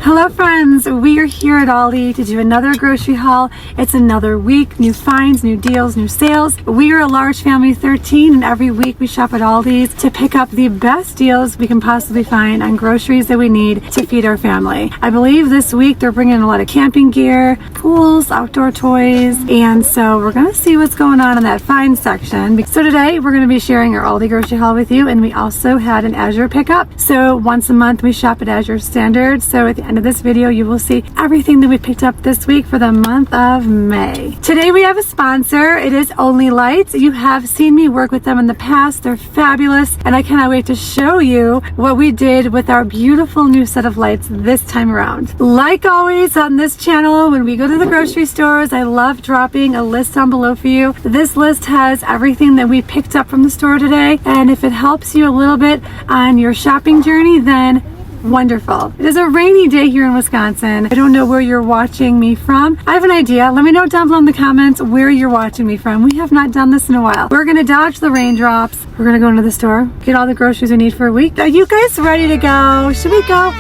Hello friends, we are here at Aldi to do another grocery haul. It's another week, new finds, new deals, new sales. We are a large family of 13 and every week we shop at Aldi's to pick up the best deals we can possibly find on groceries that we need to feed our family. I believe this week they're bringing a lot of camping gear, pools, outdoor toys, and so we're going to see what's going on in that find section. So today we're going to be sharing our Aldi grocery haul with you, and we also had an Azure pickup. So once a month we shop at Azure Standard. So at the end of this video you will see everything that we picked up this week for the month of May. Today we have a sponsor. It is Only Lights. You have seen me work with them in the past. They're fabulous and I cannot wait to show you what we did with our beautiful new set of lights this time around. Like always on this channel, when we go to the grocery stores, I love dropping a list down below for you. This list has everything that we picked up from the store today, and if it helps you a little bit on your shopping journey, then wonderful. It is a rainy day here in Wisconsin. I don't know where you're watching me from. I have an idea. Let me know down below in the comments where you're watching me from. We have not done this in a while. We're gonna dodge the raindrops. We're gonna go into the store, get all the groceries we need for a week. Are you guys ready to go? Should we go?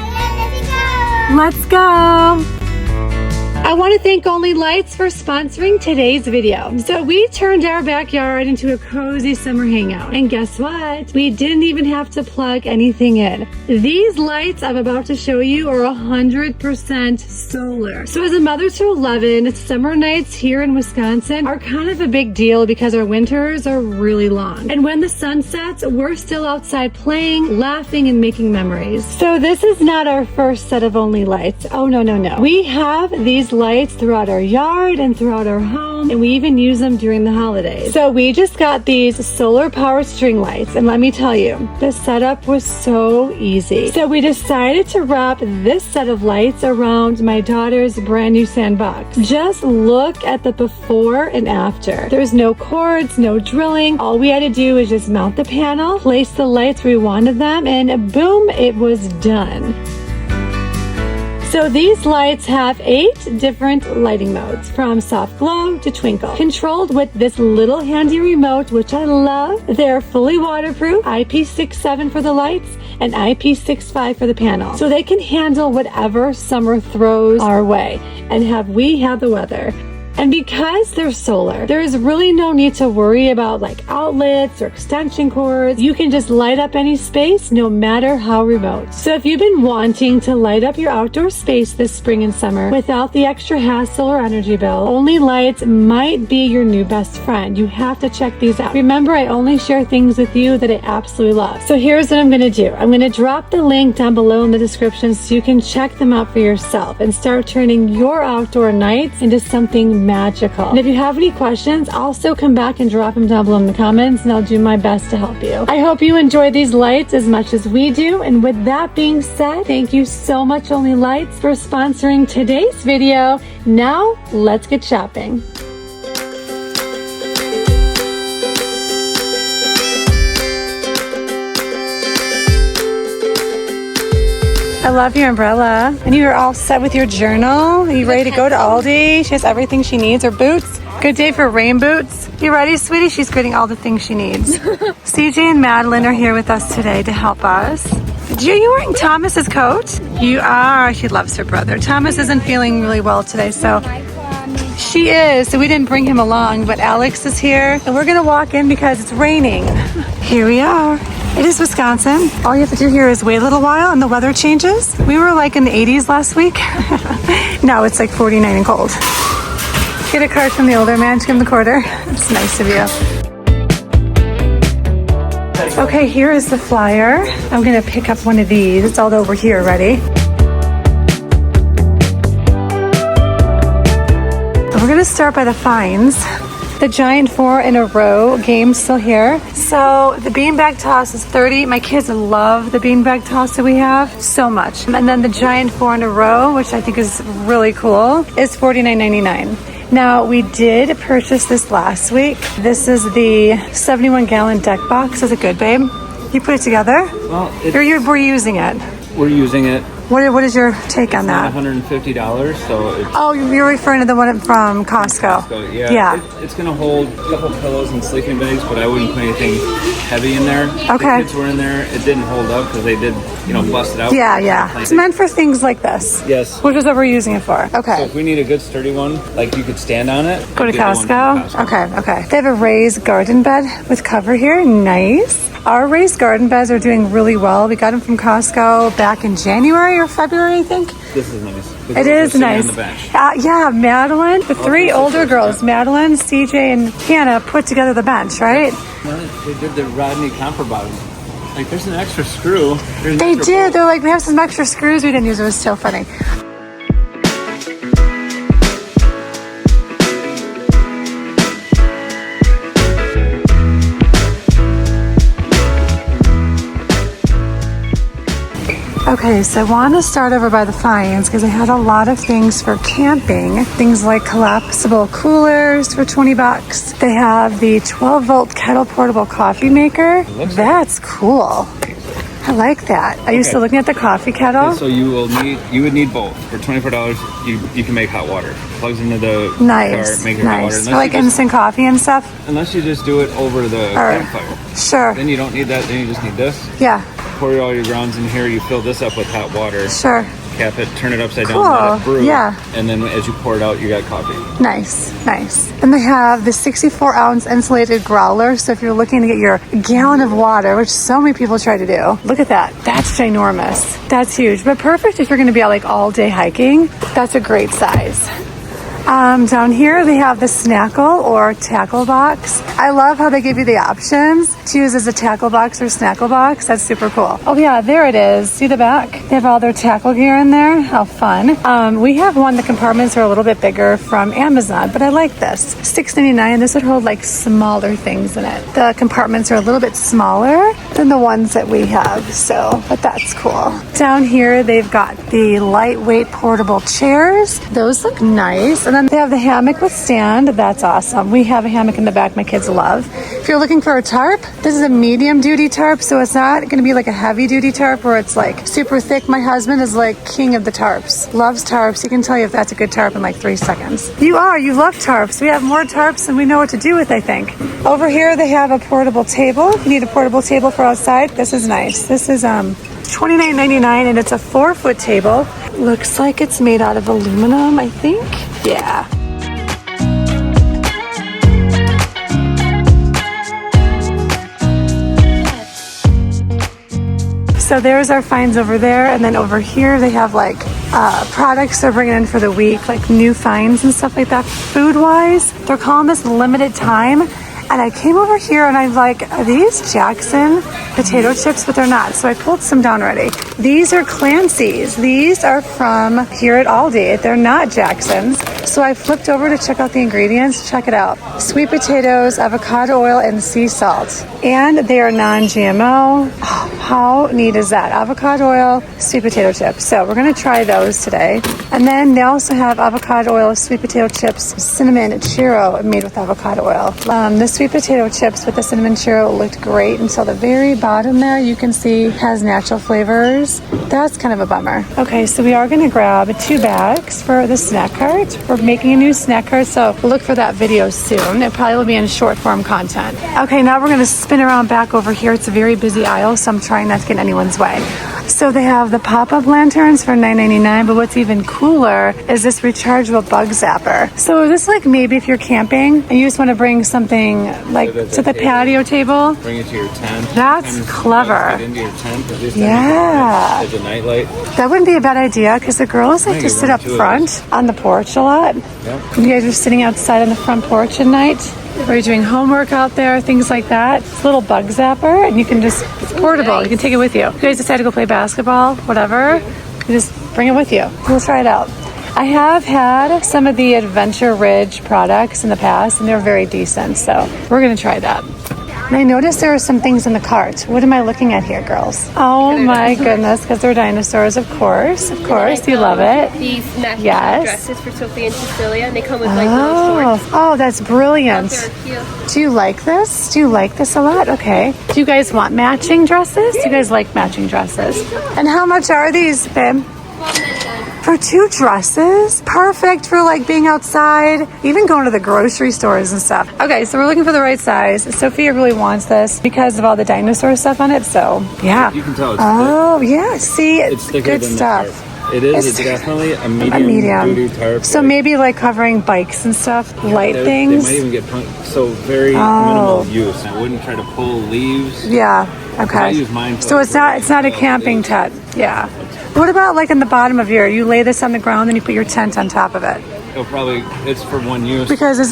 Let's go. I want to thank Only Lights for sponsoring today's video. So we turned our backyard into a cozy summer hangout. And guess what? We didn't even have to plug anything in. These lights I'm about to show you are 100% solar. So as a mother to 11, summer nights here in Wisconsin are kind of a big deal because our winters are really long. And when the sun sets, we're still outside playing, laughing, and making memories. So this is not our first set of Only Lights. Oh, no, no, no. We have these lights throughout our yard and throughout our home, and we even use them during the holidays. So we just got these solar powered string lights, and let me tell you, the setup was so easy. So we decided to wrap this set of lights around my daughter's brand new sandbox. Just look at the before and after. There's no cords, no drilling. All we had to do is just mount the panel, place the lights where we wanted them, and boom, it was done. So these lights have 8 different lighting modes, from soft glow to twinkle, controlled with this little handy remote, which I love. They're fully waterproof, IP67 for the lights and IP65 for the panel. So they can handle whatever summer throws our way. And we have the weather. And because they're solar, there is really no need to worry about like outlets or extension cords. You can just light up any space, no matter how remote. So if you've been wanting to light up your outdoor space this spring and summer without the extra hassle or energy bill, Only Lights might be your new best friend. You have to check these out. Remember, I only share things with you that I absolutely love. So here's what I'm going to do. I'm going to drop the link down below in the description so you can check them out for yourself and start turning your outdoor nights into something magical. And if you have any questions, also come back and drop them down below in the comments and I'll do my best to help you. I hope you enjoy these lights as much as we do. And with that being said, thank you so much, Only Lights, for sponsoring today's video. Now, let's get shopping. I love your umbrella. And you are all set with your journal. Are you ready to go to Aldi? She has everything she needs. Her boots. Good day for rain boots. You ready, sweetie? She's getting all the things she needs. CJ and Madelyn are here with us today to help us. Are you wearing Thomas's coat? You are. She loves her brother. Thomas isn't feeling really well today, so she is. So we didn't bring him along, but Alex is here. And we're going to walk in because it's raining. Here we are. It is Wisconsin. All you have to do here is wait a little while and the weather changes. We were like in the 80s last week. Now it's like 49 and cold. Get a card from the older man to give him the quarter. It's nice of you. Okay, here is the flyer. I'm gonna pick up one of these. It's all over here already. We're gonna start by the finds. The giant 4 in a row game still here. So the beanbag toss is $30. My kids love the beanbag toss that we have so much. And then the giant 4 in a row, which I think is really cool, is $49.99. Now we did purchase this last week. This is the 71-gallon deck box. Is it good, babe? You put it together? Well, we're using it. We're using it. What is your take on that? $150, so it's... Oh, you're referring to the one from Costco. Yeah. It's going to hold a couple pillows and sleeping bags, but I wouldn't put anything heavy in there. Okay. The kids were in there. It didn't hold up because they did, bust it out. Yeah. It's meant for things like this. Yes. Which is what we're using it for. Okay. So if we need a good sturdy one, like you could stand on it. Go to Costco. Okay. They have a raised garden bed with cover here. Nice. Our raised garden beds are doing really well. We got them from Costco back in January or February, I think. This is nice. It is nice. Yeah, Madelyn, the three older girls, Madelyn, CJ, and Hannah, put together the bench, right? They did the Rodney comfort bottom. Like, there's an extra screw. They did. They're like, we have some extra screws we didn't use. It was so funny. Okay, so I want to start over by the finds because I had a lot of things for camping. Things like collapsible coolers for $20. They have the 12-volt kettle portable coffee maker. That's cool. I like that. Are you still looking at the coffee kettle? Okay, so you would need both. For $24, you can make hot water. Plugs into the car, make hot water. For like instant coffee and stuff? Unless you just do it over the campfire. Sure. Then you don't need that. Then you just need this. Yeah. Pour all your grounds in here. You fill this up with hot water. Sure. Cap it, turn it upside down, let it brew. Yeah. And then as you pour it out, you got coffee. Nice. And they have the 64-ounce insulated growler. So if you're looking to get your gallon of water, which so many people try to do, look at that. That's ginormous. That's huge. But perfect if you're going to be out like all day hiking. That's a great size. Down here they have the snackle or tackle box. I love how they give you the options to use as a tackle box or snackle box. That's super cool. Oh yeah, there it is. See the back? They have all their tackle gear in there. How fun. We have one, the compartments are a little bit bigger from Amazon, but I like this. $6.99. This would hold like smaller things in it. The compartments are a little bit smaller than the ones that we have, but that's cool. Down here they've got the lightweight portable chairs. Those look nice. And then they have the hammock with stand. That's awesome. We have a hammock in the back my kids love. If you're looking for a tarp, this is a medium duty tarp, so it's not going to be like a heavy duty tarp where it's like super thick. My husband is like king of the tarps. Loves tarps. He can tell you if that's a good tarp in like 3 seconds. You love tarps. We have more tarps than we know what to do with, I think. Over here they have a portable table. If you need a portable table for outside, this is nice. This is $29.99 and it's a 4-foot table. Looks like it's made out of aluminum, I think. Yeah. So there's our finds over there, and then over here they have like products they're bringing in for the week, like new finds and stuff like that. Food-wise, they're calling this limited time. And I came over here and I'm like, are these Jackson potato chips? But they're not. So I pulled some down already. These are Clancy's. These are from here at Aldi. They're not Jackson's. So I flipped over to check out the ingredients. Check it out. Sweet potatoes, avocado oil, and sea salt. And they are non-GMO. Oh, how neat is that? Avocado oil, sweet potato chips. So we're going to try those today. And then they also have avocado oil, sweet potato chips, cinnamon churro made with avocado oil. The sweet potato chips with the cinnamon churro looked great until the very bottom there. You can see has natural flavors. That's kind of a bummer. Okay, so we are going to grab 2 bags for the snack cart. We're making a new snack cart, so we'll look for that video soon. It probably will be in short form content. Okay, now we're going to spin around back over here. It's a very busy aisle, so I'm trying not to get in anyone's way. So they have the pop-up lanterns for $9.99, but what's even cooler is this rechargeable bug zapper. So this like maybe if you're camping and you just want to bring something like to the patio table. Bring it to your tent. That's clever. Get into your tent, at least as a nightlight. That wouldn't be a bad idea because the girls like to sit up front on the porch a lot. Yep. You guys are sitting outside on the front porch at night. Or you're doing homework out there, things like that. It's a little bug zapper, and you can it's portable. You can take it with you. If you guys decide to go play basketball, whatever, you just bring it with you. We'll try it out. I have had some of the Adventure Ridge products in the past, and they're very decent, so we're going to try that. And I noticed there are some things in the cart. What am I looking at here, girls? Oh my goodness, because they're dinosaurs, of course. Of course, you love it. These matching dresses for Sophie and Cecilia, and they come with like little shorts. Oh, that's brilliant. They're cute. Do you like this? Do you like this a lot? Okay. Do you guys want matching dresses? Do you guys like matching dresses? And how much are these, babe? For 2 dresses? Perfect for like being outside, even going to the grocery stores and stuff. Okay, so we're looking for the right size. Sophia really wants this because of all the dinosaur stuff on it, so yeah. You can tell it's thick. Yeah, see, it's thicker good than stuff. the tarp. It is. It's definitely a medium duty tarp. So maybe like covering bikes and stuff, light things. They might even get so very minimal use. I wouldn't try to pull leaves. Yeah. Okay. I use mine. So it's not a camping tent. Yeah. What about like in the bottom of you laid this on the ground and you put your tent on top of it? It's for one use. Because it's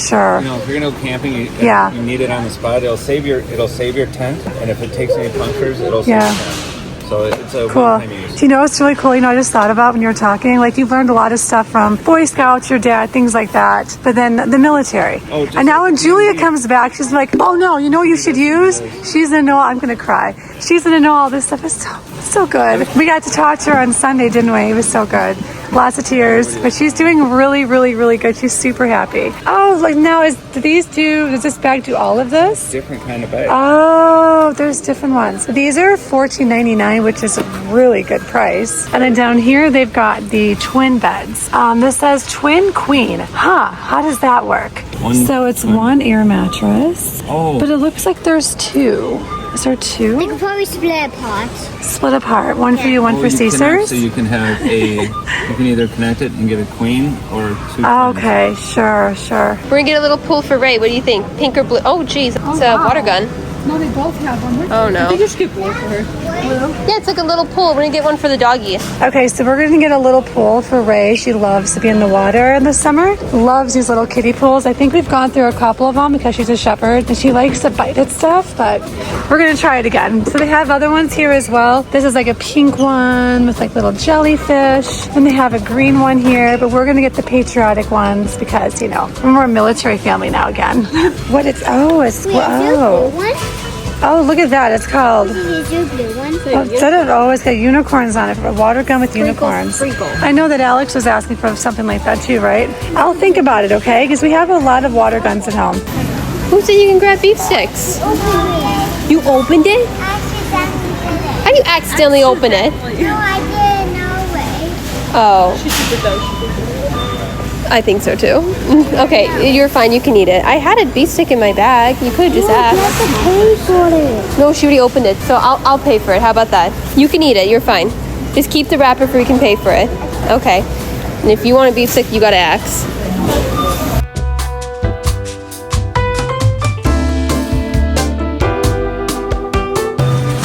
sure. You know, if you're gonna go camping, you need it on the spot. It'll save your tent, and if it takes any punctures, it'll save your tent. So it's a one-time use. Do you know what's really cool? You know, I just thought about when you were talking, like you've learned a lot of stuff from Boy Scouts, your dad, things like that. But then the military. And now when Julia comes back, she's like, oh no, you know what you should use? She's gonna know, I'm gonna cry. She's gonna know all this stuff. It's so good. We got to talk to her on Sunday, didn't we? It was so good. Lots of tears, but she's doing really, really, really good. She's super happy. Oh, like now does this bag do all of this? Different kind of bag. Oh, there's different ones. These are $14.99, which is a really good price. And then down here, they've got the twin beds. This says twin queen. How does that work? So it's one air mattress, but it looks like there's 2. Is there 2? They could probably split apart. Split apart. One for you, one for Caesars? So you can have you can either connect it and get a queen or 2 Okay, sure. We're gonna get a little pool for Ray. What do you think? Pink or blue? Oh, geez, it's a water gun. No, they both have one. Oh no. They just get blue for her. Blue? Yeah, it's like a little pool. We're gonna get one for the doggy. Okay, so we're gonna get a little pool for Ray. She loves to be in the water in the summer. Loves these little kiddie pools. I think we've gone through a couple of them because she's a shepherd and she likes to bite at stuff, but we're gonna try it again. So they have other ones here as well. This is like a pink one with like little jellyfish. And they have a green one here, but we're gonna get the patriotic ones because, you know, we're a military family now again. Oh, look at that. It's called... Instead of it's got unicorns on it. A water gun with unicorns. Sprinkle. I know that Alex was asking for something like that too, right? I'll think about it, okay? Because we have a lot of water guns at home. Who said you can grab beef sticks? You opened it? How do you accidentally open it? No, I didn't know it. Oh. I think so too. Okay, you're fine. You can eat it. I had a beef stick in my bag. You could have just asked. You have to pay for it. No, she already opened it, so I'll pay for it. How about that? You can eat it. You're fine. Just keep the wrapper so we can pay for it. Okay. And if you want a beef stick, you gotta ask.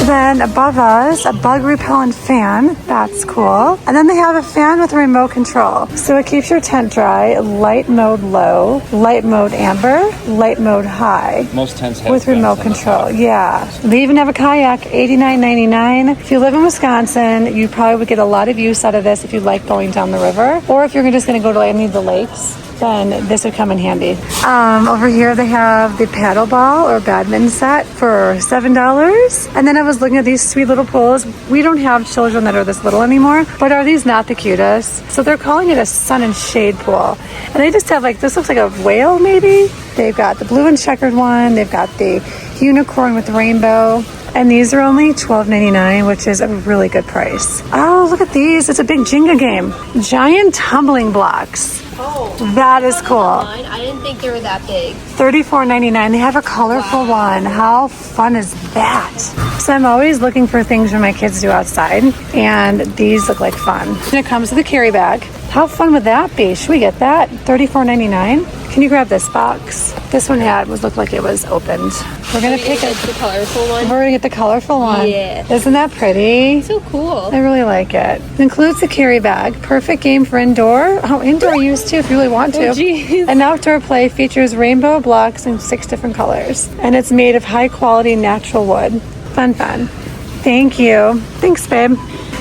Then above us, a bug repellent fan. That's cool. And then they have a fan with a remote control. So it keeps your tent dry. Light mode low, light mode amber, light mode high. Most tents have with remote control. Yeah. They even have a kayak, $89.99. If you live in Wisconsin, you probably would get a lot of use out of this if you like going down the river. Or if you're just going to go to any of the lakes, then this would come in handy. Over here they have the paddle ball or badminton set for $7. And then I was looking at these sweet little pools. We don't have children that are this little anymore, but are these not the cutest? So they're calling it a sun and shade pool. And they just have like, this looks like a whale maybe? They've got the blue and checkered one. They've got the unicorn with rainbow. And these are only $12.99, which is a really good price. Oh, look at these. It's a big Jenga game. Giant tumbling blocks. Oh. That is cool. I didn't think they were that big. $34.99. They have a colorful one. How fun is that? So I'm always looking for things for my kids to do outside, and these look like fun. And it comes with a carry bag. How fun would that be? Should we get that? $34.99. Can you grab this box? This one looked like it was opened. We're gonna pick the colorful one. We're gonna get the colorful one. Yeah. Isn't that pretty? So cool. I really like it. It includes a carry bag. Perfect game for indoor. Indoor use too if you really want to. Oh, geez. An outdoor play features rainbow blocks in 6 different colors. And it's made of high quality natural wood. Fun. Thank you. Thanks, babe.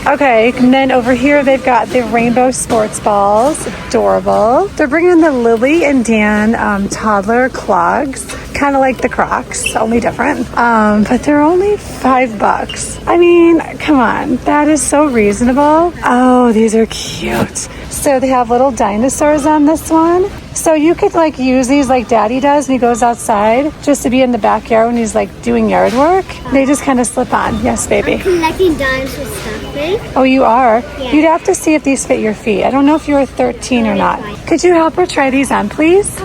Okay, and then over here they've got the rainbow sports balls. Adorable. They're bringing in the Lily and Dan toddler clogs. Kind of like the Crocs, only different. But they're only $5. I mean, come on. That is so reasonable. Oh, these are cute. So they have little dinosaurs on this one. So you could like use these like Daddy does when he goes outside just to be in the backyard when he's like doing yard work. They just kind of slip on. Yes, baby. I'm collecting dinosaur stuff, right? Oh, you are? Yeah. You'd have to see if these fit your feet. I don't know if you're 13 or not. Could you help her try these on, please?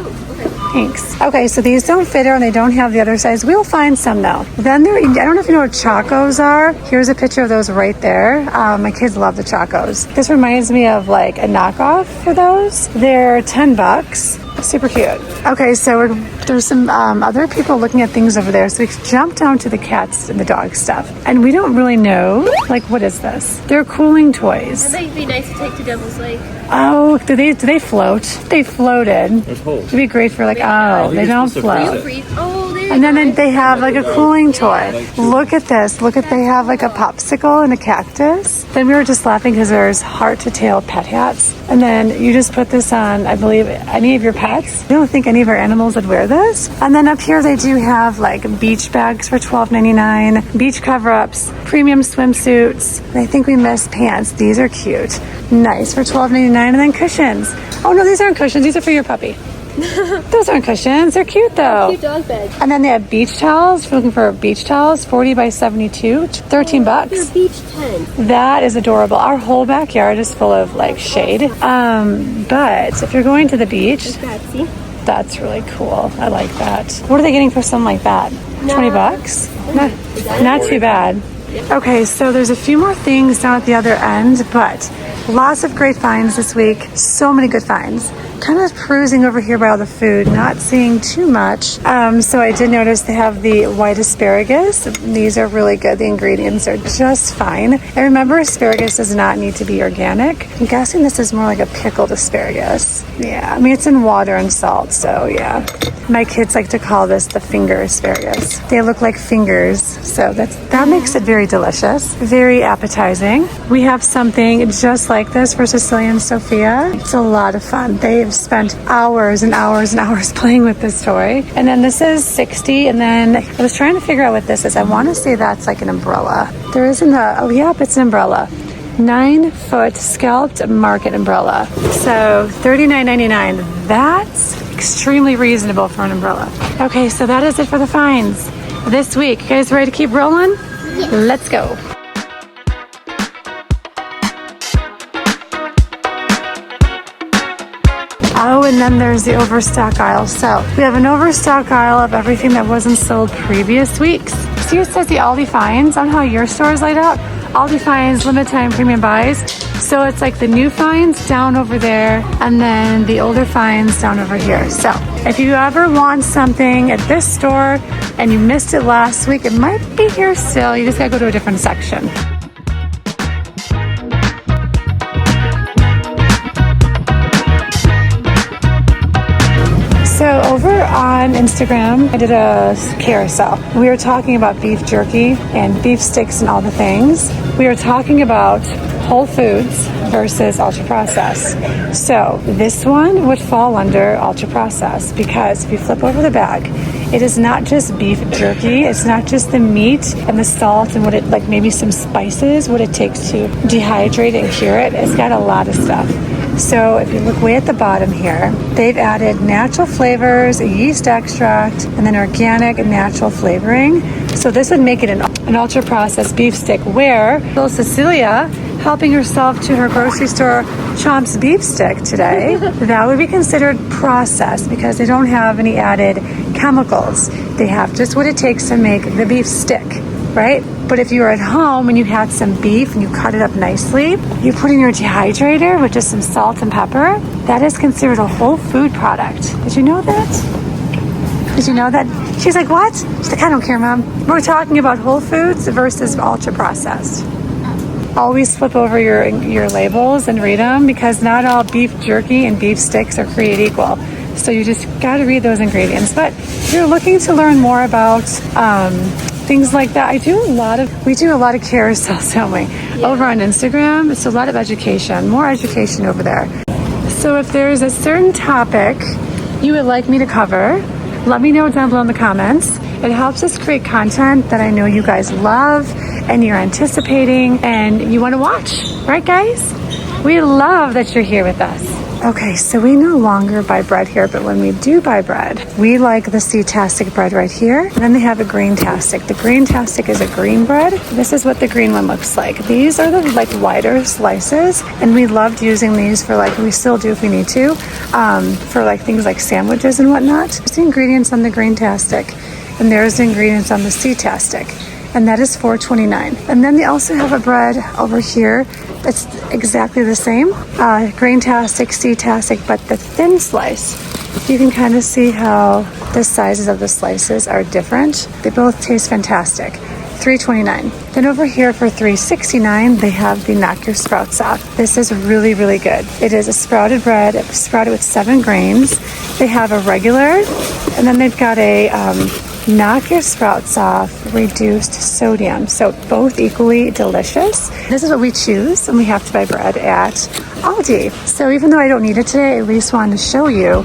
Thanks. Okay, so these don't fit her and they don't have the other size. We'll find some though. Then I don't know if you know what Chacos are. Here's a picture of those right there. My kids love the Chacos. This reminds me of like a knockoff for those. They're $10. Super cute. Okay, so there's some other people looking at things over there. So we jump down to the cats and the dog stuff. And we don't really know, like, what is this? They're cooling toys. I think it'd be nice to take to Devil's Lake. Oh, do they float? They floated. There's holes. It'd be great for like, oh, they don't float. Oh, there And then they have like a cooling toy. Look at this. Look at, they have like a popsicle and a cactus. Then we were just laughing because there's heart to tail pet hats. And then you just put this on, I believe, any of your pets. I don't think any of our animals would wear this. And then up here they do have like beach bags for $12.99, beach cover-ups, premium swimsuits. And I think we missed pants. These are cute. Nice for $12.99. And then cushions. Oh no, these aren't cushions. These are for your puppy. Those aren't cushions. They're cute though. cute dog bed. And then they have beach towels. If you're looking for beach towels, 40 by 72, $13. They're beach tent. That is adorable. Our whole backyard is full of like shade. But if you're going to the beach, that's really cool. I like that. What are they getting for something like that? $20? Not too bad. Okay, so there's a few more things down at the other end, but lots of great finds this week. So many good finds. Kind of cruising over here by all the food, not seeing too much. So I did notice they have the white asparagus. These are really good. The ingredients are just fine. And remember, asparagus does not need to be organic. I'm guessing this is more like a pickled asparagus. Yeah, I mean, it's in water and salt, so yeah. My kids like to call this the finger asparagus. They look like fingers, so that makes it very delicious, very appetizing. We have something just like this for Cecilia and Sophia. It's a lot of fun. They've spent hours and hours and hours playing with this toy. And then this is $60, and then I was trying to figure out what this is. I want to say that's like an umbrella. There isn't oh yep, it's an umbrella. 9-foot scalped market umbrella. So $39.99. That's extremely reasonable for an umbrella. Okay, so that is it for the finds this week. You guys ready to keep rolling? Yeah. Let's go. Oh, and then there's the Overstock aisle. So we have an Overstock aisle of everything that wasn't sold previous weeks. See, it says the Aldi finds on how your store is laid out. Aldi finds, limited time premium buys. So it's like the new finds down over there and then the older finds down over here. So if you ever want something at this store and you missed it last week, it might be here still. You just gotta go to a different section. So over on Instagram, I did a carousel. We were talking about beef jerky and beef sticks and all the things. We were talking about whole foods versus ultra processed. So this one would fall under ultra processed because if you flip over the bag, it is not just beef jerky. It's not just the meat and the salt and what it, like maybe some spices, what it takes to dehydrate and cure it. It's got a lot of stuff. So if you look way at the bottom here, they've added natural flavors, a yeast extract, and then organic and natural flavoring. So this would make it an ultra-processed beef stick where little Cecilia, helping herself to her grocery store Chomp's beef stick today, that would be considered processed because they don't have any added chemicals. They have just what it takes to make the beef stick, right? But if you were at home and you had some beef and you cut it up nicely, you put in your dehydrator with just some salt and pepper, that is considered a whole food product. Did you know that? Did you know that? She's like, what? She's like, I don't care, Mom. We're talking about whole foods versus ultra processed. Always flip over your labels and read them because not all beef jerky and beef sticks are created equal. So you just got to read those ingredients. But if you're looking to learn more about things like that, we do a lot of carousels, don't we? Yeah. Over on Instagram, it's a lot of education, more education over there. So if there's a certain topic you would like me to cover, let me know down below in the comments. It helps us create content that I know you guys love and you're anticipating and you want to watch, right guys? We love that you're here with us. Okay, so we no longer buy bread here, but when we do buy bread, we like the Sea-tastic bread right here. And then they have a Green-tastic. The Green-tastic is a green bread. This is what the green one looks like. These are the like wider slices, and we loved using these for like, we still do if we need to, for like things like sandwiches and whatnot. There's the ingredients on the Green-tastic, and there's the ingredients on the Sea-tastic. And that is $4.29. And then they also have a bread over here that's exactly the same. Green-tastic, Sea-tastic, but the thin slice. You can kind of see how the sizes of the slices are different. They both taste fantastic. $3.29. Then over here for $3.69, they have the Knock Your Sprouts Off. This is really, really good. It is a sprouted bread, sprouted with 7 grains. They have a regular, and then they've got a Knock Your Sprouts Off reduced sodium. So both equally delicious. This is what we choose when we have to buy bread at Aldi. So even though I don't need it today, I at least wanted to show you.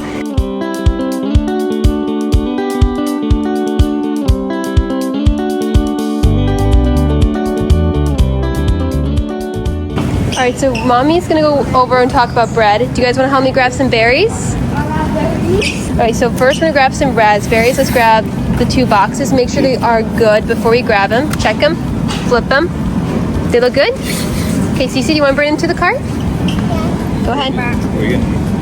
All right, so Mommy's gonna go over and talk about bread. Do you guys want to help me grab some berries? All right, so first we're gonna grab some raspberries. Let's grab the 2 boxes. Make sure they are good before we grab them. Check them, flip them. They look good? Okay, Cece, do you want to bring them to the cart? Yeah. Go ahead.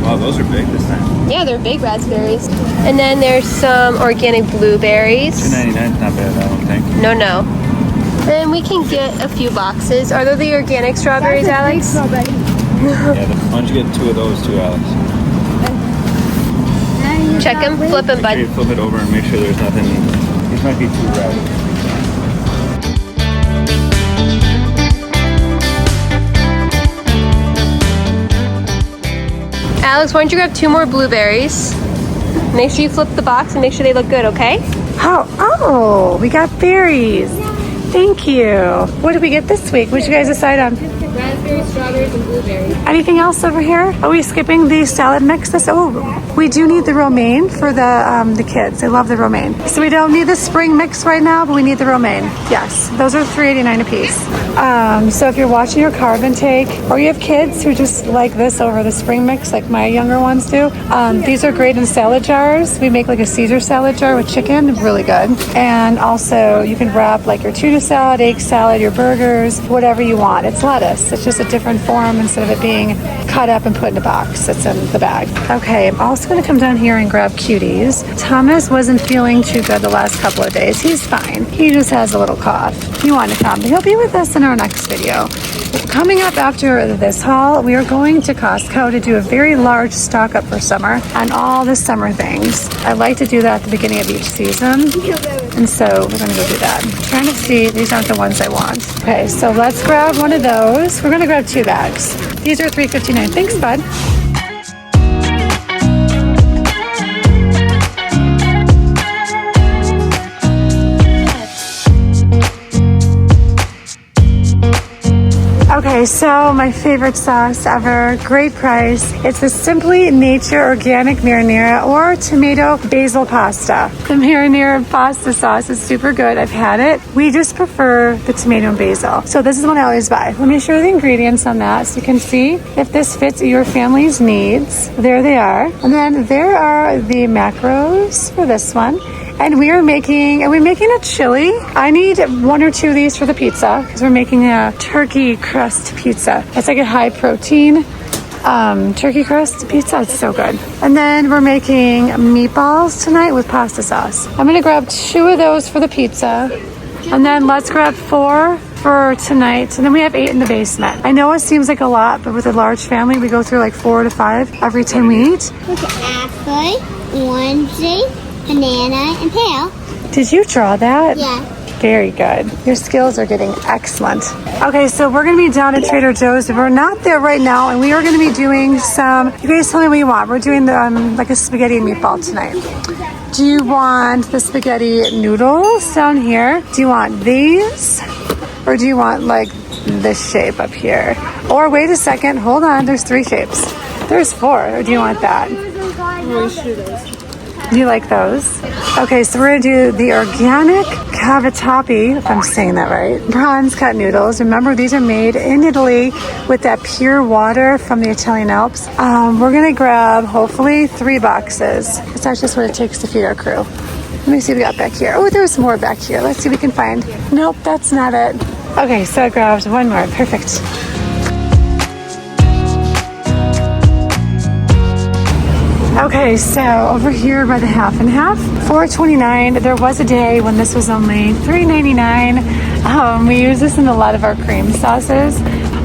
Wow, those are big this time. Yeah, they're big raspberries. And then there's some organic blueberries. $2.99 is not bad, I don't think. No. And we can get a few boxes. Are those the organic strawberries, Alex? Yeah, why don't you get 2 of those too, Alex? Check them, flip them, bud. Okay, flip it over and make sure there's nothing. These might be too red. Alex, why don't you grab 2 more blueberries? Make sure you flip the box and make sure they look good, okay? Oh, we got berries. Thank you. What did we get this week? What did you guys decide on? Raspberries, strawberries, and blueberries. Anything else over here? Are we skipping the salad mix? We do need the romaine for the kids. They love the romaine. So we don't need the spring mix right now, but we need the romaine. Yes, those are $3.89 a piece. So if you're watching your carb intake, or you have kids who just like this over the spring mix, like my younger ones do, these are great in salad jars. We make like a Caesar salad jar with chicken, really good. And also you can wrap like your tuna salad, egg salad, your burgers, whatever you want. It's lettuce. It's just a different form instead of it being cut up and put in a box. It's in the bag. Okay, I'm also going to come down here and grab cuties. Thomas wasn't feeling too good the last couple of days. He's fine. He just has a little cough. He wanted to come. He'll be with us in our next video. Coming up after this haul, we are going to Costco to do a very large stock up for summer on all the summer things. I like to do that at the beginning of each season. And so we're going to go do that. I'm trying to see, these aren't the ones I want. Okay, so let's grab one of those. We're going to grab 2 bags. These are $3.59. Thanks, bud. Okay, so my favorite sauce ever, great price. It's the Simply Nature Organic Marinara or Tomato Basil Pasta. The marinara pasta sauce is super good. I've had it. We just prefer the tomato and basil. So this is what I always buy. Let me show you the ingredients on that so you can see if this fits your family's needs. There they are. And then there are the macros for this one. And are we making a chili? I need 1 or 2 of these for the pizza because we're making a turkey crust pizza. It's like a high protein turkey crust pizza. It's so good. And then we're making meatballs tonight with pasta sauce. I'm gonna grab 2 of those for the pizza. And then let's grab 4 for tonight. And then we have 8 in the basement. I know it seems like a lot, but with a large family, we go through like 4 to 5 every time we eat. Look at apple, onesie, banana, and pear. Did you draw that? Yeah. Very good. Your skills are getting excellent. Okay, so we're going to be down at Trader Joe's. We're not there right now, and we are going to be doing some, you guys tell me what you want. We're doing the, like a spaghetti and meatball tonight. Do you want the spaghetti noodles down here? Do you want these? Or do you want like this shape up here? Or wait a second, hold on, there's 3 shapes. There's 4, or do you want that? Do you like those? Okay, so we're gonna do the organic cavatappi, if I'm saying that right, bronze cut noodles. Remember, these are made in Italy with that pure water from the Italian Alps. We're gonna grab, hopefully, 3 boxes. That's just what it takes to feed our crew. Let me see what we got back here. Oh, there's more back here. Let's see what we can find. Nope, that's not it. Okay, so I grabbed 1 more. Perfect. Okay, so over here by the half and half, $4.29. There was a day when this was only $3.99. We use this in a lot of our cream sauces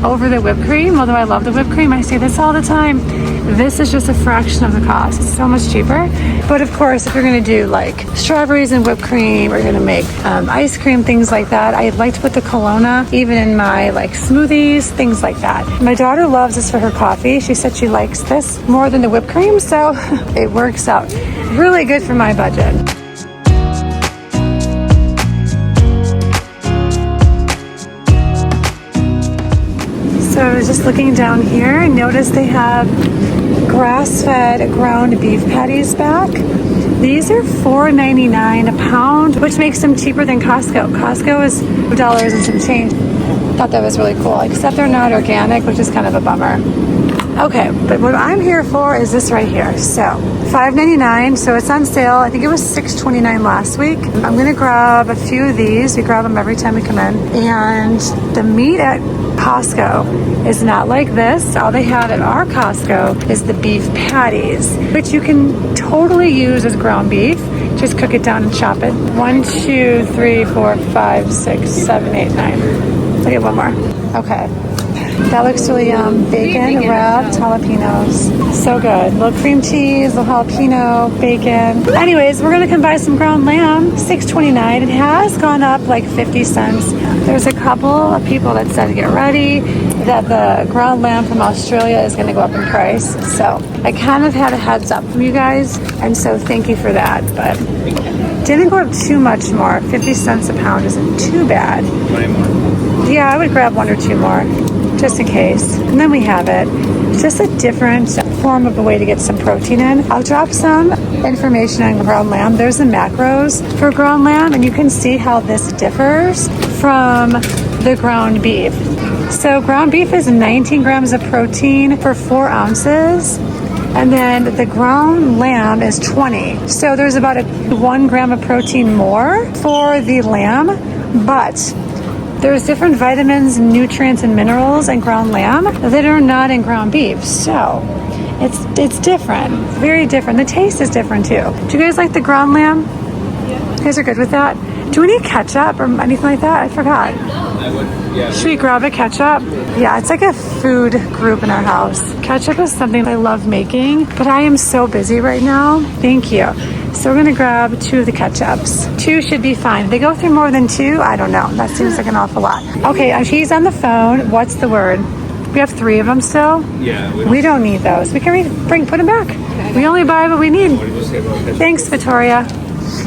over the whipped cream. Although I love the whipped cream, I say this all the time. This is just a fraction of the cost. It's so much cheaper. But of course, if you're gonna do like strawberries and whipped cream, or you're gonna make ice cream, things like that, I'd like to put the Kelowna even in my like smoothies, things like that. My daughter loves this for her coffee. She said she likes this more than the whipped cream, so it works out really good for my budget. So I was just looking down here, notice they have grass-fed ground beef patties back. These are $4.99 a pound, which makes them cheaper than Costco. Costco is $2 and some change. Thought that was really cool, except they're not organic, which is kind of a bummer. Okay, but what I'm here for is this right here. So $5.99, so it's on sale. I think it was $6.29 last week. I'm gonna grab a few of these. We grab them every time we come in. And the meat at Costco is not like this. All they have at our Costco is the beef patties, which you can totally use as ground beef. Just cook it down and chop it. 1, 2, 3, 4, 5, 6, 7, 8, 9. I'll get 1 more. Okay. That looks really yum. Bacon wrapped jalapenos. So good. Little cream cheese, little jalapeno, bacon. Anyways, we're gonna come buy some ground lamb, $6.29. It has gone up like 50 cents. There's a couple of people that said, get ready, that the ground lamb from Australia is gonna go up in price. So I kind of had a heads up from you guys, and so thank you for that. But didn't go up too much more. 50 cents a pound isn't too bad. 20 more. Yeah, I would grab 1 or 2 more, just in case. And then we have it. It's just a different form of a way to get some protein in. I'll drop some information on ground lamb. There's the macros for ground lamb, and you can see how this differs from the ground beef. So ground beef is 19 grams of protein for 4 ounces. And then the ground lamb is 20. So there's about 1 gram of protein more for the lamb, but there's different vitamins, nutrients, and minerals in ground lamb that are not in ground beef. So it's different, very different. The taste is different too. Do you guys like the ground lamb? You guys are good with that? Do we need ketchup or anything like that? I forgot. I would, yeah. Should we grab a ketchup? Yeah, it's like a food group in our house. Ketchup is something I love making, but I am so busy right now. Thank you. So we're gonna grab 2 of the ketchups. 2 should be fine. If they go through more than 2, I don't know. That seems like an awful lot. Okay, she's on the phone. What's the word? We have 3 of them still? Yeah. We don't need those. We can put them back. We only buy what we need. Thanks, Victoria.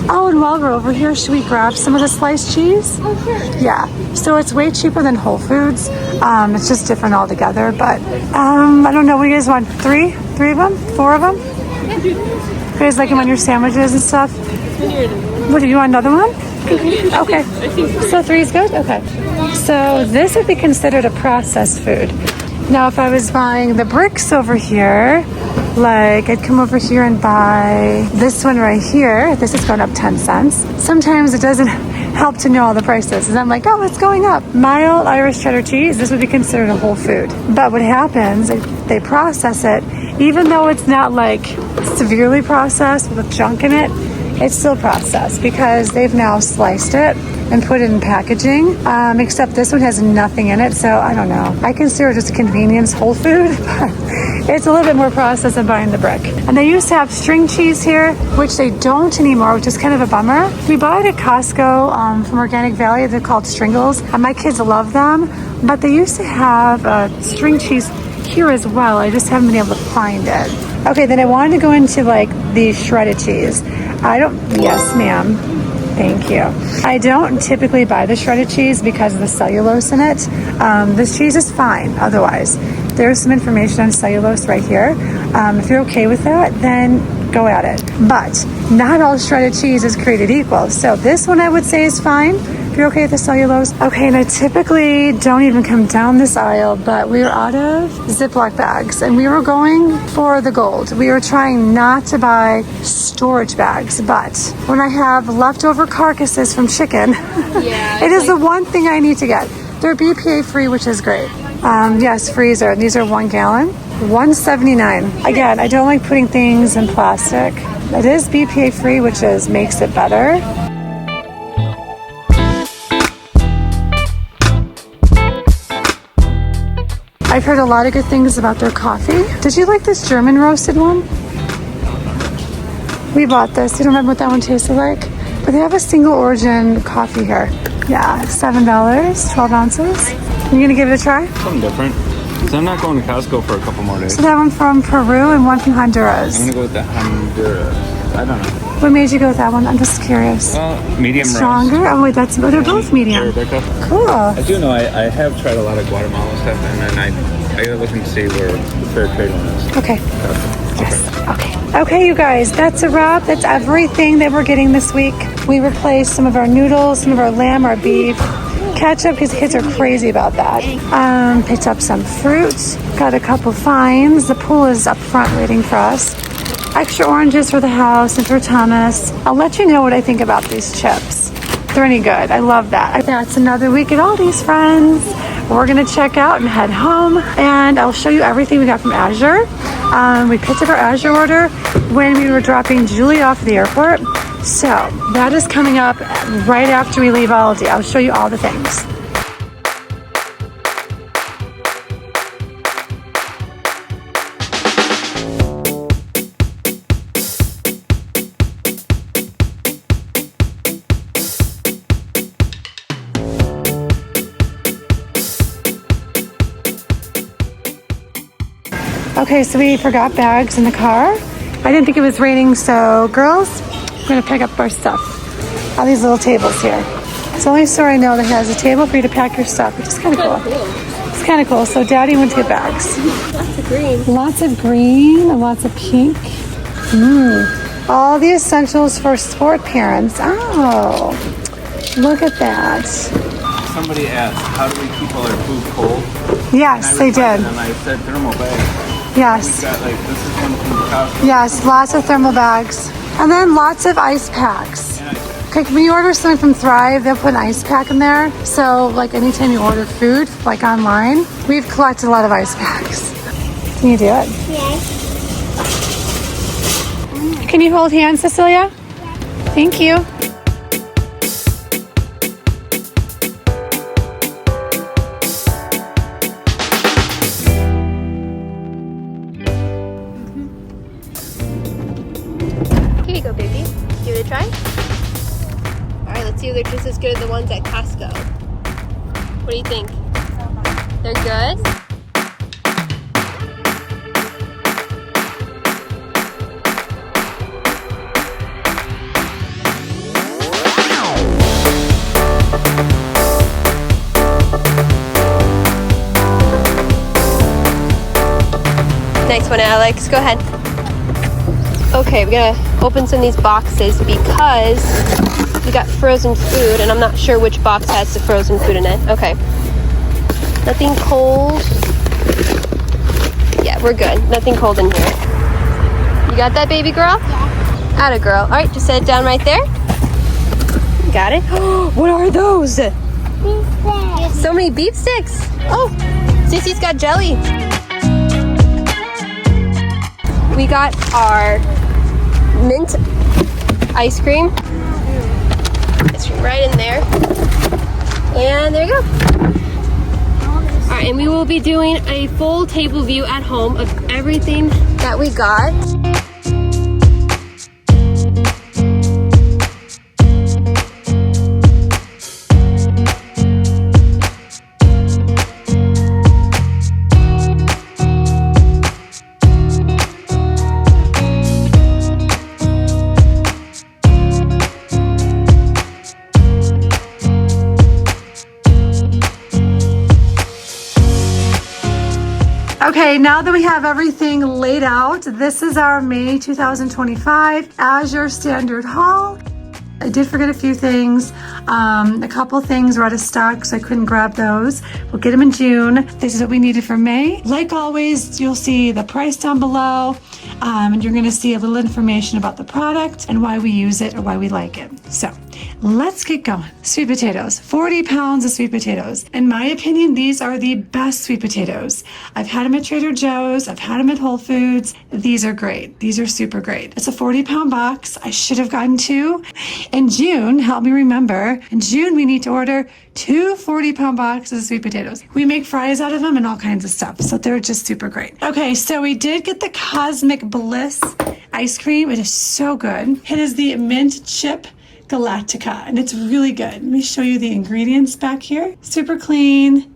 Oh, and while we're over here, should we grab some of the sliced cheese? Oh, sure. Yeah, so it's way cheaper than Whole Foods. It's just different altogether, but I don't know. What do you guys want? 3? 3 of them? 4 of them? Yeah. You guys like them on your sandwiches and stuff? What, do you want another one? Okay, so 3 is good? Okay. So this would be considered a processed food. Now, if I was buying the bricks over here, like I'd come over here and buy this one right here. This has gone up 10 cents. Sometimes it doesn't help to know all the prices. And I'm like, oh, it's going up. Mild Irish cheddar cheese, this would be considered a whole food. But what happens, they process it, even though it's not like severely processed with junk in it, it's still processed because they've now sliced it and put it in packaging, except this one has nothing in it, so I don't know. I consider it just a convenience whole food, but it's a little bit more processed than buying the brick. And they used to have string cheese here, which they don't anymore, which is kind of a bummer. We buy it at Costco from Organic Valley. They're called Stringles, and my kids love them, but they used to have string cheese here as well. I just haven't been able to find it. Okay, then I wanted to go into like the shredded cheese. Yes, ma'am. Thank you. I don't typically buy the shredded cheese because of the cellulose in it. This cheese is fine otherwise. There's some information on cellulose right here. If you're okay with that, then go at it. But not all shredded cheese is created equal. So this one I would say is fine. If you're okay with the cellulose. Okay, and I typically don't even come down this aisle, but we were out of Ziploc bags and we were going for the gold. We were trying not to buy storage bags, but when I have leftover carcasses from chicken, it is the one thing I need to get. They're BPA free, which is great. Yes, freezer. These are 1 gallon, $1.79. Again, I don't like putting things in plastic. It is BPA free, which makes it better. I've heard a lot of good things about their coffee. Did you like this German roasted one? We bought this. You don't remember what that one tasted like? But they have a single origin coffee here. Yeah, $7, 12 ounces. You gonna give it a try? Something different. So I'm not going to Costco for a couple more days. So that one from Peru and one from Honduras. I'm gonna go with the Honduras. I don't know. What made you go with that one? I'm just curious. Medium rare. Stronger? Oh wait, they're both medium. Cool. I do know I have tried a lot of Guatemala stuff, and then I gotta look and see where the fair trade one is. Okay. Yes. Okay. Okay, you guys, that's a wrap. That's everything that we're getting this week. We replaced some of our noodles, some of our lamb, our beef, ketchup, because kids are crazy about that. Picked up some fruit. Got a couple finds. The pool is up front waiting for us. Extra oranges for the house and for Thomas. I'll let you know what I think about these chips. They're any good. I love that. That's another week at Aldi's, friends. We're gonna check out and head home, and I'll show you everything we got from Azure. We picked up our Azure order when we were dropping Julie off at the airport. So that is coming up right after we leave Aldi. I'll show you all the things. Okay, so we forgot bags in the car. I didn't think it was raining, so girls, we're gonna pick up our stuff. All these little tables here. It's the only store I know that has a table for you to pack your stuff, which is kind of cool. It's kind of cool. So Daddy went to get bags. Lots of green. Lots of green and lots of pink. All the essentials for sport parents. Oh, look at that. Somebody asked, how do we keep all our food cold? Yes, they did. And I said thermal bags. Yes. Got like this is one from the Costco. Yes, lots of thermal bags. And then lots of ice packs. Okay, when you order something from Thrive, they'll put an ice pack in there. So like anytime you order food, like online, we've collected a lot of ice packs. Can you do it? Yes. Can you hold hands, Cecilia? Thank you. Here you go, baby. Give it a try. Alright, let's see if they're just as good as the ones at Costco. What do you think? They're good? Nice one, Alex. Go ahead. Okay, we're gonna open some of these boxes because we got frozen food and I'm not sure which box has the frozen food in it. Okay. Nothing cold. Yeah, we're good. Nothing cold in here. You got that, baby girl? Yeah. Atta girl. All right, just set it down right there. Got it. What are those? So many beef sticks. Oh, Sissy's got jelly. We got our mint ice cream. It's right in there. And there you go. All right, and we will be doing a full table view at home of everything that we got. Okay, now that we have everything laid out, this is our May 2025 Azure Standard haul. I did forget a few things. A couple things were out of stock, so I couldn't grab those. We'll get them in June. This is what we needed for May. Like always, you'll see the price down below, and you're gonna see a little information about the product and why we use it or why we like it. So let's get going. Sweet potatoes, 40 pounds of sweet potatoes. In my opinion, these are the best sweet potatoes. I've had them at Trader Joe's. I've had them at Whole Foods. These are great. These are super great. It's a 40-pound box. I should have gotten 2. In June, help me remember, in June we need to order 2 40-pound boxes of sweet potatoes. We make fries out of them and all kinds of stuff, so they're just super great. Okay, so we did get the Cosmic Bliss ice cream. It is so good. It is the mint chip Galactica, and it's really good. Let me show you the ingredients back here. Super clean.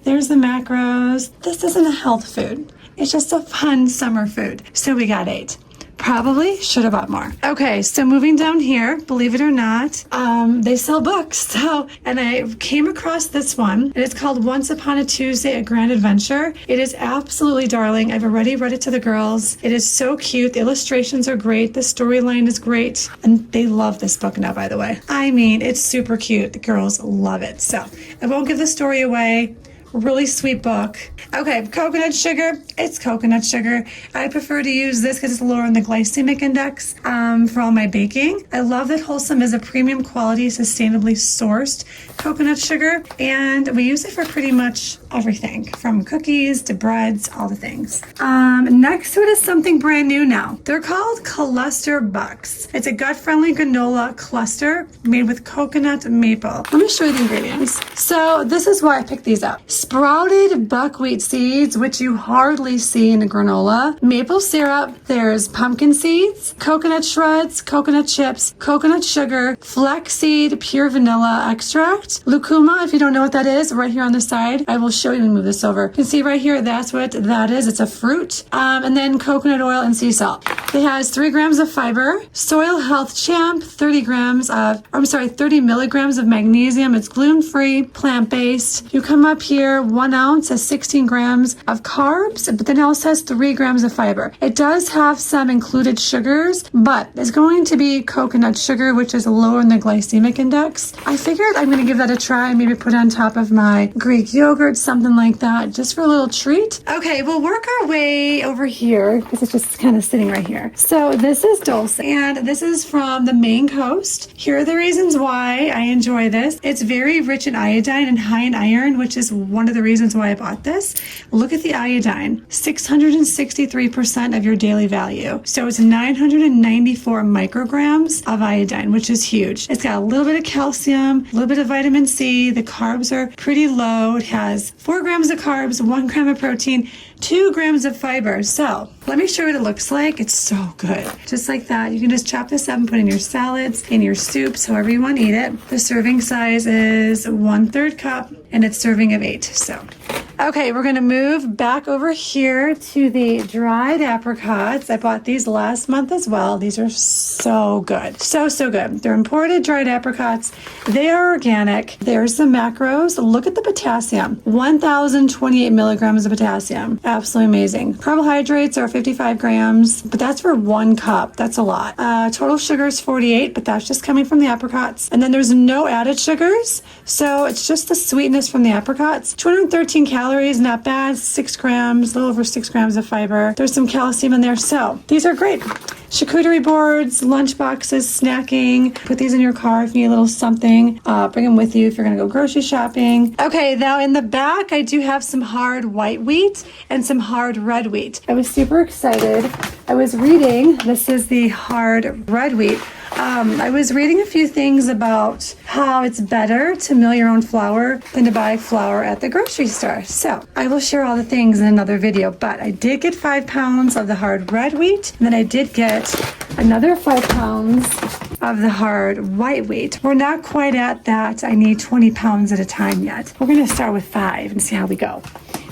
There's the macros. This isn't a health food. It's just a fun summer food. So we got 8. Probably should have bought more. Okay, so moving down here, believe it or not, they sell books. So, and I came across this one, and it's called Once Upon a Tuesday, A Grand Adventure. It is absolutely darling. I've already read it to the girls. It is so cute. The illustrations are great. The storyline is great. And they love this book now, by the way. I mean, it's super cute. The girls love it. So I won't give the story away. Really sweet book. Okay, coconut sugar. It's coconut sugar. I prefer to use this because it's lower in the glycemic index for all my baking. I love that Wholesome is a premium quality, sustainably sourced coconut sugar, and we use it for pretty much everything, from cookies to breads, all the things. Next to it is something brand new now. They're called Cluster Bucks. It's a gut-friendly granola cluster made with coconut maple. Let me show you the ingredients. So this is why I picked these up. Sprouted buckwheat seeds, which you hardly see in a granola. Maple syrup. There's pumpkin seeds, coconut shreds, coconut chips, coconut sugar, flaxseed, pure vanilla extract, lucuma, if you don't know what that is, right here on the side. I will show you when we move this over. You can see right here, that's what that is. It's a fruit. And then coconut oil and sea salt. It has 3 grams of fiber, Soil Health Champ, 30 milligrams of magnesium. It's gluten-free, plant-based. You come up here, 1 ounce has 16 grams of carbs, but then it also has 3 grams of fiber. It does have some included sugars, but it's going to be coconut sugar, which is lower in the glycemic index. I figured I'm going to give that a try, maybe put it on top of my Greek yogurt, something like that, just for a little treat. Okay, we'll work our way over here because it's just kind of sitting right here. So this is Dulce, and this is from the Maine coast. Here are the reasons why I enjoy this. It's very rich in iodine and high in iron, which is one of the reasons why I bought this. Look at the iodine, 663% of your daily value. So it's 994 micrograms of iodine, which is huge. It's got a little bit of calcium, a little bit of vitamin C. The carbs are pretty low. It has 4 grams of carbs, 1 gram of protein, 2 grams of fiber. So let me show you what it looks like. It's so good. Just like that. You can just chop this up and put in your salads, in your soups, however you want to eat it. The serving size is 1/3 cup, and it's serving of 8. So okay, we're going to move back over here to the dried apricots. I bought these last month as well. These are so good. So good. They're imported dried apricots. They are organic. There's the macros. Look at the potassium. 1,028 milligrams of potassium. Absolutely amazing. Carbohydrates are 55 grams, but that's for 1 cup. That's a lot. Total sugar is 48, but that's just coming from the apricots. And then there's no added sugars. So it's just the sweetness from the apricots. 213 calories, not bad. 6 grams, a little over 6 grams of fiber. There's some calcium in there. So these are great. Charcuterie boards, lunch boxes, snacking. Put these in your car if you need a little something. Bring them with you if you're going to go grocery shopping. Okay, now in the back, I do have some hard white wheat and some hard red wheat. I was super excited. I was reading, this is the hard red wheat. I was reading a few things about how it's better to mill your own flour than to buy flour at the grocery store. So I will share all the things in another video, but I did get 5 pounds of the hard red wheat, and then I did get another 5 pounds of the hard white wheat. We're not quite at that. I need 20 pounds at a time yet. We're going to start with 5 and see how we go.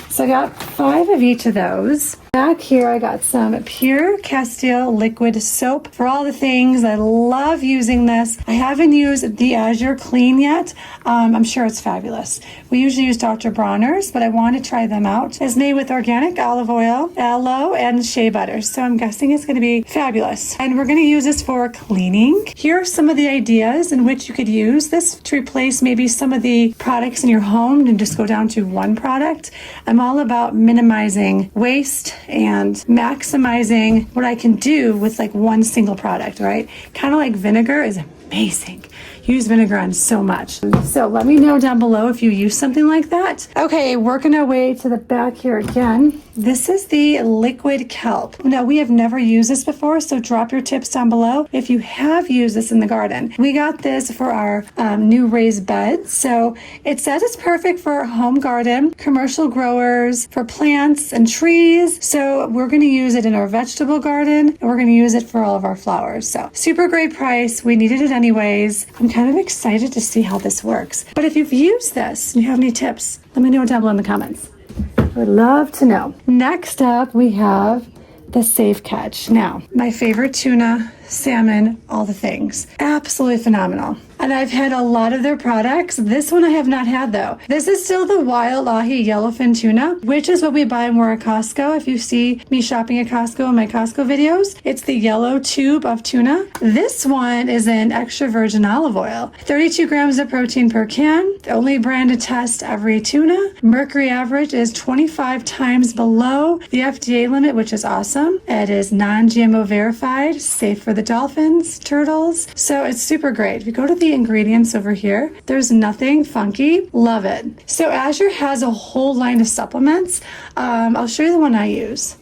So I got 5 of each of those. Back here I got some Pure Castile liquid soap for all the things. I love using this. I haven't used the Azure Clean yet. I'm sure it's fabulous. We usually use Dr. Bronner's, but I want to try them out. It's made with organic olive oil, aloe, and shea butter, so I'm guessing it's going to be fabulous. And we're going to use this for cleaning. Here are some of the ideas in which you could use this to replace maybe some of the products in your home and just go down to one product. I'm all about minimizing waste and maximizing what I can do with like one single product, right? Kind of like vinegar is amazing. Use vinegar on so much. So let me know down below if you use something like that. Okay, working our way to the back here again. This is the liquid kelp. Now, we have never used this before, so drop your tips down below if you have used this in the garden. We got this for our new raised beds. So it says it's perfect for home garden, commercial growers, for plants and trees. So we're going to use it in our vegetable garden, and we're going to use it for all of our flowers. So super great price. We needed it anyways. I'm kind of excited to see how this works. But if you've used this and you have any tips, let me know down below in the comments. I would love to know. Next up, we have the Safe Catch. Now, my favorite tuna, salmon, all the things. Absolutely phenomenal. And I've had a lot of their products. This one I have not had though. This is still the wild ahi yellowfin tuna, which is what we buy more at Costco. If you see me shopping at Costco in my Costco videos, it's the yellow tube of tuna. This one is in extra virgin olive oil. 32 grams of protein per can. The only brand to test every tuna. Mercury average is 25 times below the FDA limit, which is awesome. It is non-GMO verified, safe for the dolphins, turtles. So it's super great. If you go to the ingredients over here, there's nothing funky. Love it. So Azure has a whole line of supplements. I'll show you the one I use.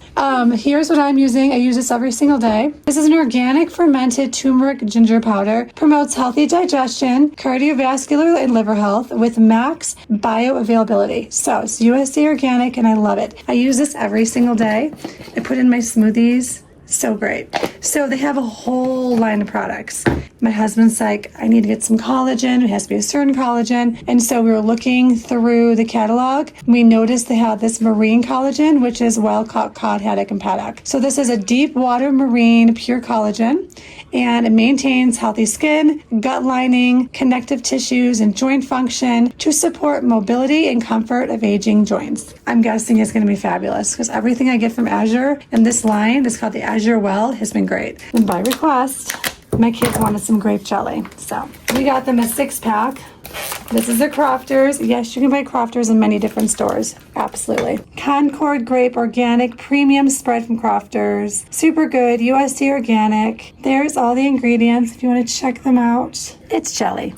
Here's what I'm using. I use this every single day. This is an organic fermented turmeric ginger powder. Promotes healthy digestion, cardiovascular and liver health with max bioavailability. So it's USDA organic and I love it. I use this every single day. I put in my smoothies. So great. So they have a whole line of products. My husband's like, I need to get some collagen. It has to be a certain collagen. And so we were looking through the catalog. We noticed they have this marine collagen, which is wild caught cod, haddock, and paddock. So this is a deep water marine pure collagen. And it maintains healthy skin, gut lining, connective tissues, and joint function to support mobility and comfort of aging joints. I'm guessing it's going to be fabulous because everything I get from Azure in this line, that's called the Azure Well, has been great. And by request, my kids wanted some grape jelly. So we got them a 6-pack. This is the Crofters. Yes, you can buy Crofters in many different stores. Absolutely. Concord Grape Organic Premium Spread from Crofters. Super good, USDA organic. There's all the ingredients if you want to check them out. It's jelly.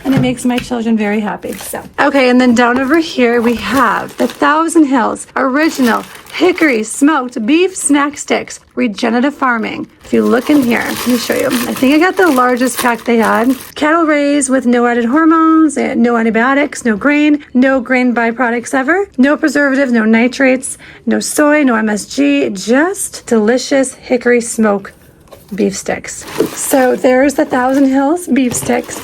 And it makes my children very happy. So, okay, and then down over here we have the Thousand Hills Original Hickory Smoked Beef Snack Sticks, Regenerative Farming. If you look in here, let me show you. I think I got the largest pack they had. Cattle raised with no added hormones, no antibiotics, no grain byproducts ever, no preservatives, no nitrates, no soy, no MSG, just delicious hickory smoke beef sticks. So there's the Thousand Hills beef sticks.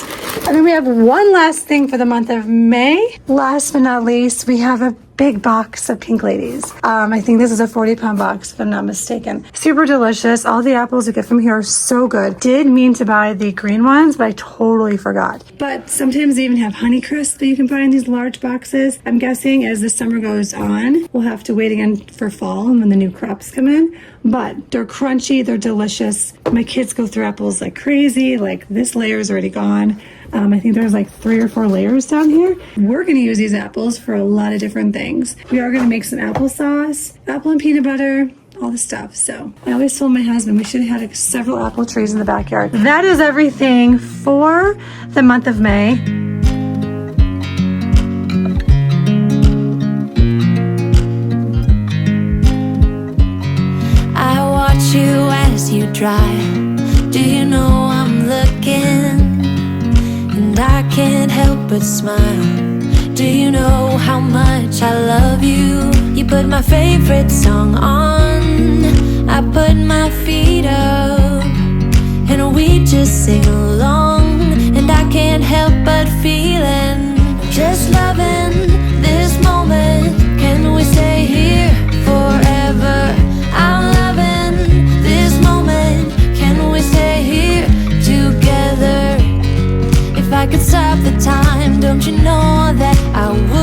And then we have one last thing for the month of May. Last but not least, we have a big box of Pink Ladies. I think this is a 40-pound box, if I'm not mistaken. Super delicious. All the apples you get from here are so good. Did mean to buy the green ones, but I totally forgot. But sometimes they even have Honey Crisp that you can buy in these large boxes. I'm guessing as the summer goes on, we'll have to wait again for fall and when the new crops come in. But they're crunchy, they're delicious. My kids go through apples like crazy. Like this layer is already gone. I think there's like 3 or 4 layers down here. We're going to use these apples for a lot of different things. We are going to make some applesauce, apple and peanut butter, all the stuff. So I always told my husband we should have had several apple trees in the backyard. That is everything for the month of May. I watch you as you drive. Do you know I'm looking? And I can't help but smile. Do you know how much I love you? You put my favorite song on. I put my feet up and we just sing along. And I can't help but feeling, just loving this moment. Can we stay here forever? stop the time. Don't you know that I would?